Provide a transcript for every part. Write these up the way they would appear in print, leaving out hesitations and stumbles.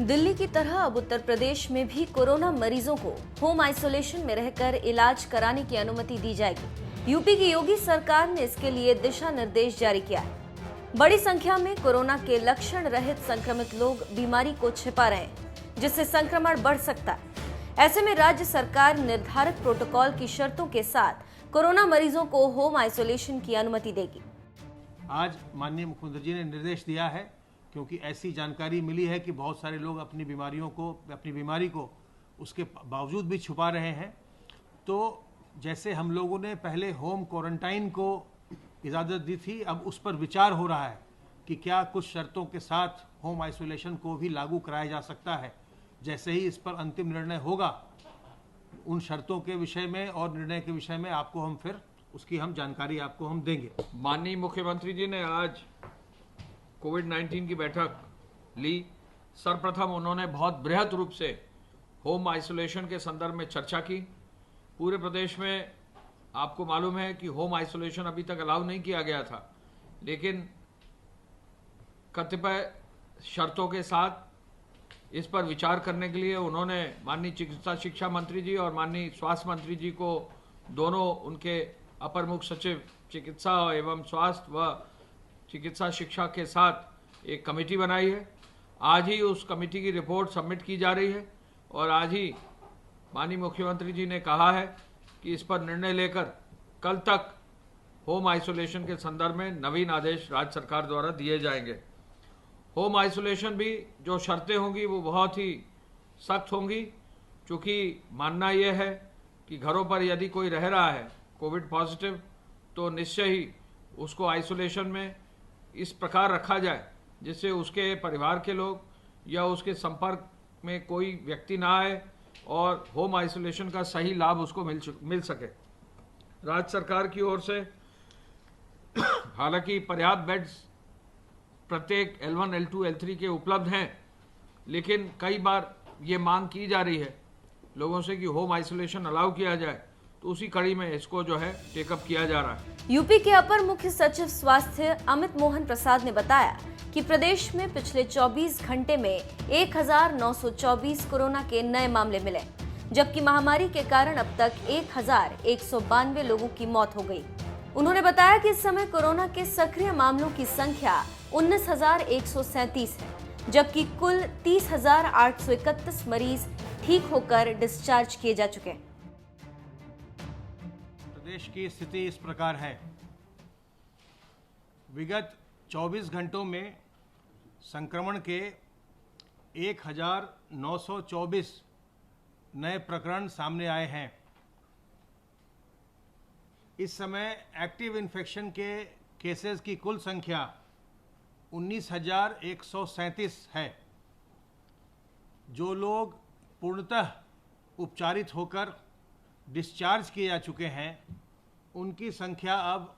दिल्ली की तरह अब उत्तर प्रदेश में भी कोरोना मरीजों को होम आइसोलेशन में रहकर इलाज कराने की अनुमति दी जाएगी। यूपी की योगी सरकार ने इसके लिए दिशा निर्देश जारी किया है। बड़ी संख्या में कोरोना के लक्षण रहित संक्रमित लोग बीमारी को छिपा रहे हैं, जिससे संक्रमण बढ़ सकता है। ऐसे में राज्य सरकार निर्धारित प्रोटोकॉल की शर्तों के साथ कोरोना मरीजों को होम आइसोलेशन की अनुमति देगी। आज माननीय मुख्यमंत्री जी ने निर्देश दिया है, क्योंकि ऐसी जानकारी मिली है कि बहुत सारे लोग अपनी बीमारी को उसके बावजूद भी छुपा रहे हैं। तो जैसे हम लोगों ने पहले होम क्वारंटाइन को इजाज़त दी थी, अब उस पर विचार हो रहा है कि क्या कुछ शर्तों के साथ होम आइसोलेशन को भी लागू कराया जा सकता है। जैसे ही इस पर अंतिम निर्णय होगा, उन शर्तों के विषय में और निर्णय के विषय में आपको हम फिर उसकी जानकारी आपको हम देंगे। माननीय मुख्यमंत्री जी ने आज कोविड-19 की बैठक ली। सर्वप्रथम उन्होंने बहुत बृहद रूप से होम आइसोलेशन के संदर्भ में चर्चा की। पूरे प्रदेश में आपको मालूम है कि होम आइसोलेशन अभी तक अलाउ नहीं किया गया था, लेकिन कतिपय शर्तों के साथ इस पर विचार करने के लिए उन्होंने माननीय चिकित्सा शिक्षा मंत्री जी और माननीय स्वास्थ्य मंत्री जी को, दोनों उनके अपर मुख्य सचिव चिकित्सा एवं स्वास्थ्य व चिकित्सा शिक्षा के साथ एक कमेटी बनाई है। आज ही उस कमेटी की रिपोर्ट सबमिट की जा रही है और आज ही माननीय मुख्यमंत्री जी ने कहा है कि इस पर निर्णय लेकर कल तक होम आइसोलेशन के संदर्भ में नवीन आदेश राज्य सरकार द्वारा दिए जाएंगे। होम आइसोलेशन भी जो शर्तें होंगी वो बहुत ही सख्त होंगी, क्योंकि मानना यह है कि घरों पर यदि कोई रह रहा है कोविड पॉजिटिव, तो निश्चय ही उसको आइसोलेशन में इस प्रकार रखा जाए जिससे उसके परिवार के लोग या उसके संपर्क में कोई व्यक्ति ना आए और होम आइसोलेशन का सही लाभ उसको मिल सके। राज्य सरकार की ओर से हालांकि पर्याप्त बेड्स प्रत्येक L1, L2, L3 के उपलब्ध हैं, लेकिन कई बार ये मांग की जा रही है लोगों से कि होम आइसोलेशन अलाउ किया जाए, तो उसी कड़ी में इसको जो है टेकअप किया जा रहा है। यूपी के अपर मुख्य सचिव स्वास्थ्य अमित मोहन प्रसाद ने बताया कि प्रदेश में पिछले 24 घंटे में 1924 कोरोना के नए मामले मिले, जबकि महामारी के कारण अब तक 1192 लोगों की मौत हो गई। उन्होंने बताया कि इस समय कोरोना के सक्रिय मामलों की संख्या 19,137 है, जबकि कुल 30,831 मरीज ठीक होकर डिस्चार्ज किए जा चुके हैं। प्रदेश की स्थिति इस प्रकार है। विगत 24 घंटों में संक्रमण के 1924 नए प्रकरण सामने आए हैं। इस समय एक्टिव इन्फेक्शन के केसेस की कुल संख्या 19,137 है। जो लोग पूर्णतः उपचारित होकर डिस्चार्ज किए जा चुके हैं, उनकी संख्या अब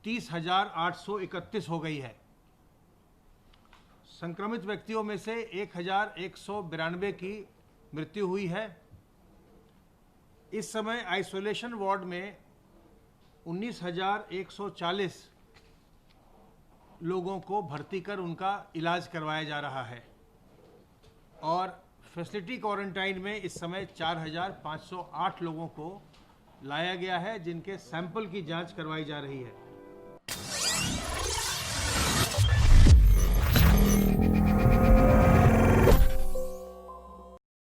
30,831 हो गई है। संक्रमित व्यक्तियों में से 1,192 की मृत्यु हुई है। इस समय आइसोलेशन वार्ड में 19,140 लोगों को भर्ती कर उनका इलाज करवाया जा रहा है और फैसिलिटी क्वारंटाइन में इस समय 4,508 लोगों को लाया गया है, जिनके सैंपल की जांच करवाई जा रही है।